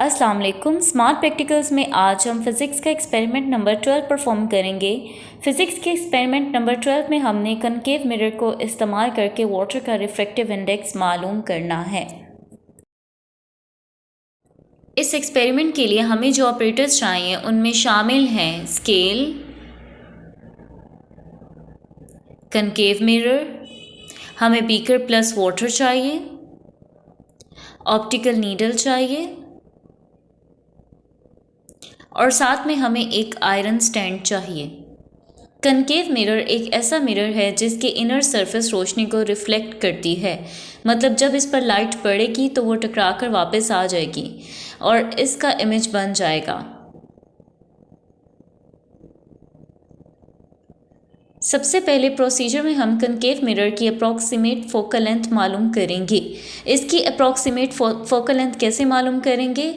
अस्सलाम वालेकुम। Smart practicals में आज हम फिज़िक्स का एक्सपेरिमेंट नंबर 12 परफॉर्म करेंगे। फिज़िक्स के एक्सपेरिमेंट नंबर 12 में हमने कनकेव मिरर को इस्तेमाल करके वाटर का रिफ्रैक्टिव इंडेक्स मालूम करना है। इस एक्सपेरिमेंट के लिए हमें जो ऑपरेटर्स चाहिए उनमें शामिल हैं स्केल, कनकेव मिरर, हमें बीकर प्लस वाटर चाहिए, ऑप्टिकल नीडल चाहिए और साथ में हमें एक आयरन स्टैंड चाहिए। कनकेव मिरर एक ऐसा मिरर है जिसके इनर सरफेस रोशनी को रिफ्लेक्ट करती है, मतलब जब इस पर लाइट पड़ेगी तो वो टकराकर वापस आ जाएगी और इसका इमेज बन जाएगा। सबसे पहले प्रोसीजर में हम कनकेव मिरर की अप्रॉक्सीमेट फोकल लेंथ मालूम करेंगे। इसकी अप्रॉक्सीमेट फोकल लेंथ कैसे मालूम करेंगे?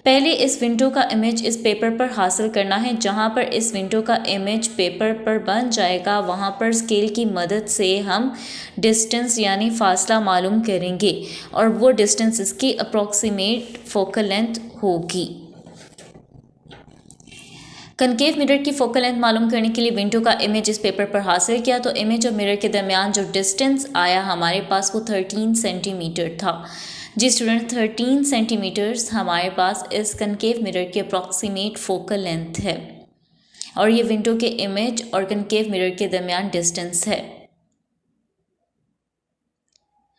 पहले इस विंडो का इमेज इस पेपर पर हासिल करना है। जहाँ पर इस विंडो का इमेज पेपर पर बन जाएगा वहाँ पर स्केल की मदद से हम डिस्टेंस यानी फासला मालूम करेंगे और वो डिस्टेंस इसकी अप्रॉक्सीमेट फोकल लेंथ होगी। कनकेव मिरर की फोकल लेंथ मालूम करने के लिए विंडो का इमेज इस पेपर पर हासिल किया तो इमेज और मिरर के दरमियान जो डिस्टेंस आया हमारे पास वो 13 सेंटीमीटर था। जी स्टूडेंट, 13 सेंटीमीटर्स हमारे पास इस कनकेव मिरर की अप्रॉक्सीमेट फोकल लेंथ है और ये विंडो के इमेज और कनकेव मिरर के दरमियान डिस्टेंस है।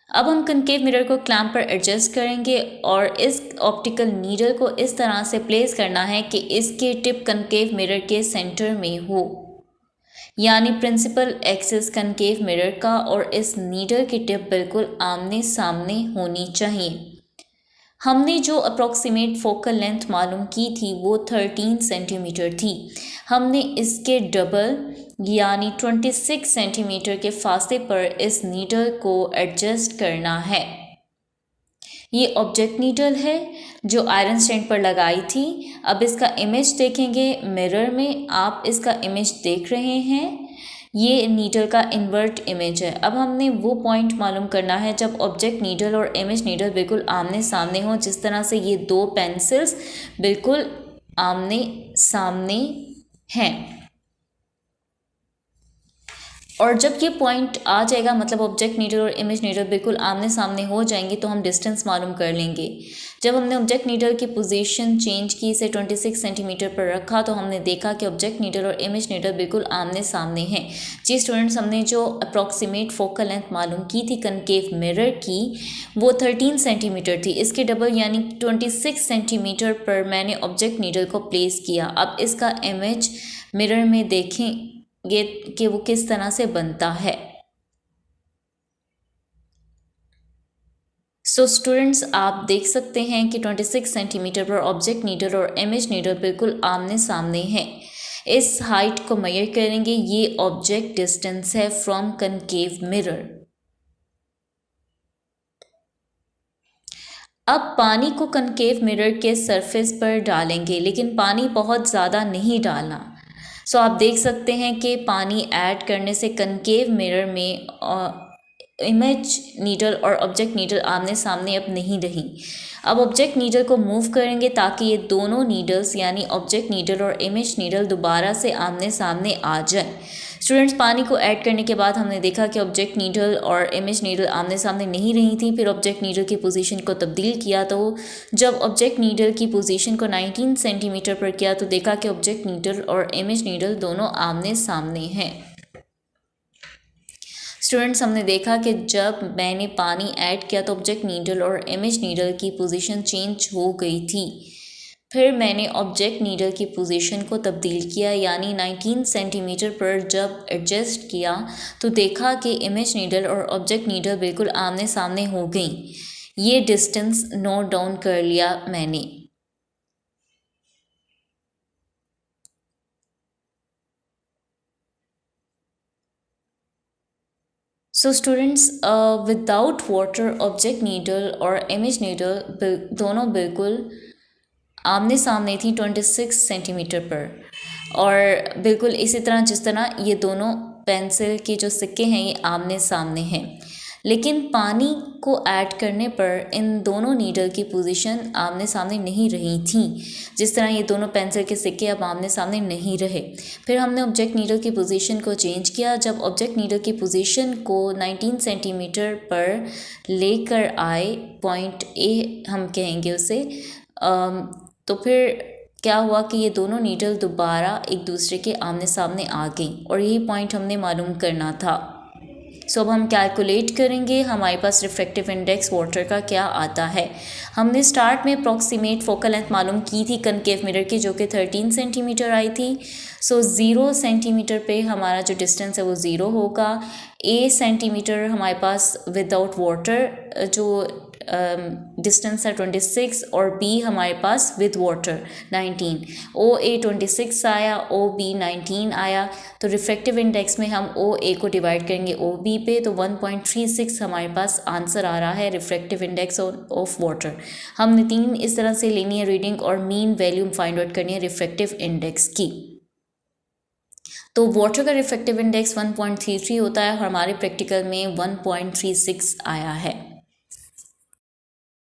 अब हम कनकेव मिरर को क्लैंप पर एडजस्ट करेंगे और इस ऑप्टिकल नीडल को इस तरह से प्लेस करना है कि इसके टिप कनकेव मिरर के सेंटर में हो, यानी प्रिंसिपल एक्सिस कनकेव मिरर का और इस नीडल की टिप बिल्कुल आमने सामने होनी चाहिए। हमने जो अप्रॉक्सीमेट फोकल लेंथ मालूम की थी वो 13 सेंटीमीटर थी। हमने इसके डबल यानी 26 सेंटीमीटर के फासले पर इस नीडल को एडजस्ट करना है। ये ऑब्जेक्ट नीडल है जो आयरन स्टैंड पर लगाई थी। अब इसका इमेज देखेंगे मिरर में, आप इसका इमेज देख रहे हैं, ये नीडल का इन्वर्ट इमेज है। अब हमने वो पॉइंट मालूम करना है जब ऑब्जेक्ट नीडल और इमेज नीडल बिल्कुल आमने सामने हो, जिस तरह से ये दो पेंसिल्स बिल्कुल आमने सामने हैं। और जब ये पॉइंट आ जाएगा, मतलब ऑब्जेक्ट नीडल और इमेज नीडल बिल्कुल आमने सामने हो जाएंगे, तो हम डिस्टेंस मालूम कर लेंगे। जब हमने ऑब्जेक्ट नीडल की पोजीशन चेंज की, इसे 26 सेंटीमीटर पर रखा, तो हमने देखा कि ऑब्जेक्ट नीडल और इमेज नीडल बिल्कुल आमने सामने हैं। जी स्टूडेंट्स, हमने जो अप्रॉक्सीमेट फोकल लेंथ मालूम की थी कनकेव मिरर की वो 13 सेंटीमीटर थी। इसके डबल यानी 26 सेंटीमीटर पर मैंने ऑब्जेक्ट नीडल को प्लेस किया। अब इसका इमेज मिरर में देखें कि वो किस तरह से बनता है। सो स्टूडेंट्स, आप देख सकते हैं कि 26 सेंटीमीटर पर ऑब्जेक्ट नीडल और इमेज नीडल बिल्कुल आमने सामने हैं। इस हाइट को मेजर करेंगे, ये ऑब्जेक्ट डिस्टेंस है फ्रॉम कनकेव मिरर। अब पानी को कनकेव मिरर के सरफेस पर डालेंगे, लेकिन पानी बहुत ज़्यादा नहीं डालना। सो आप देख सकते हैं कि पानी ऐड करने से कनकेव मिरर में इमेज नीडल और ऑब्जेक्ट नीडल आमने सामने अब नहीं रही। अब ऑब्जेक्ट नीडल को मूव करेंगे ताकि ये दोनों नीडल्स यानी ऑब्जेक्ट नीडल और इमेज नीडल दोबारा से आमने सामने आ जाए। स्टूडेंट्स, पानी को ऐड करने के बाद हमने देखा कि ऑब्जेक्ट नीडल और इमेज नीडल आमने सामने नहीं रही थी। फिर ऑब्जेक्ट नीडल की पोजीशन को तब्दील किया, तो जब ऑब्जेक्ट नीडल की पोजीशन को 19 सेंटीमीटर पर किया तो देखा कि ऑब्जेक्ट नीडल और इमेज नीडल दोनों आमने सामने हैं। स्टूडेंट्स, हमने देखा कि जब मैंने पानी ऐड किया तो ऑब्जेक्ट नीडल और इमेज नीडल की पोजीशन चेंज हो गई थी। फिर मैंने ऑब्जेक्ट नीडल की पोजीशन को तब्दील किया, यानी 19 सेंटीमीटर पर जब एडजस्ट किया तो देखा कि इमेज नीडल और ऑब्जेक्ट नीडल बिल्कुल आमने सामने हो गई। ये डिस्टेंस नोट डाउन कर लिया मैंने। So students, without water object needle और इमेज नीडल दोनों बिल्कुल आमने सामने थी 26 सेंटीमीटर पर। और बिल्कुल इसी तरह जिस तरह ये दोनों पेंसिल के जो सिक्के हैं ये आमने सामने हैं। लेकिन पानी को ऐड करने पर इन दोनों नीडल की पोजीशन आमने सामने नहीं रही थी। जिस तरह ये दोनों पेंसिल के सिक्के अब आमने सामने नहीं रहे। फिर हमने ऑब्जेक्ट नीडल की पोजीशन को चेंज किया। जब ऑब्जेक्ट नीडल की पोजीशन को 19 सेंटीमीटर पर लेकर आए, पॉइंट ए हम कहेंगे उसे, तो फिर क्या हुआ कि ये दोनों नीडल दोबारा एक दूसरे के आमने सामने आ गई और यही पॉइंट हमने मालूम करना था। सो अब हम कैलकुलेट करेंगे हमारे पास रिफ्रैक्टिव इंडेक्स वाटर का क्या आता है। हमने स्टार्ट में अप्रॉक्सीमेट फोकल लेंथ मालूम की थी कनकेव मिरर की, जो कि 13 सेंटीमीटर आई थी। सो 0 सेंटीमीटर पे हमारा जो डिस्टेंस है वो 0 होगा। ए सेंटीमीटर हमारे पास विदाउट वाटर जो डिस्टेंस है 26 और बी हमारे पास विद वाटर 19। ओ ए 26 आया, ओ बी 19 आया। तो रिफ्रैक्टिव इंडेक्स में हम ओ ए को डिवाइड करेंगे ओ बी पे, तो 1.36 हमारे पास आंसर आ रहा है रिफ्रैक्टिव इंडेक्स ऑफ वाटर। हमने 3 इस तरह से लेनी है रीडिंग और मीन वैल्यू फाइंड आउट करनी है रिफ्रैक्टिव इंडेक्स की। तो वाटर का रिफ्रैक्टिव इंडेक्स 1.33 होता है और हमारे प्रैक्टिकल में 1.36 आया है।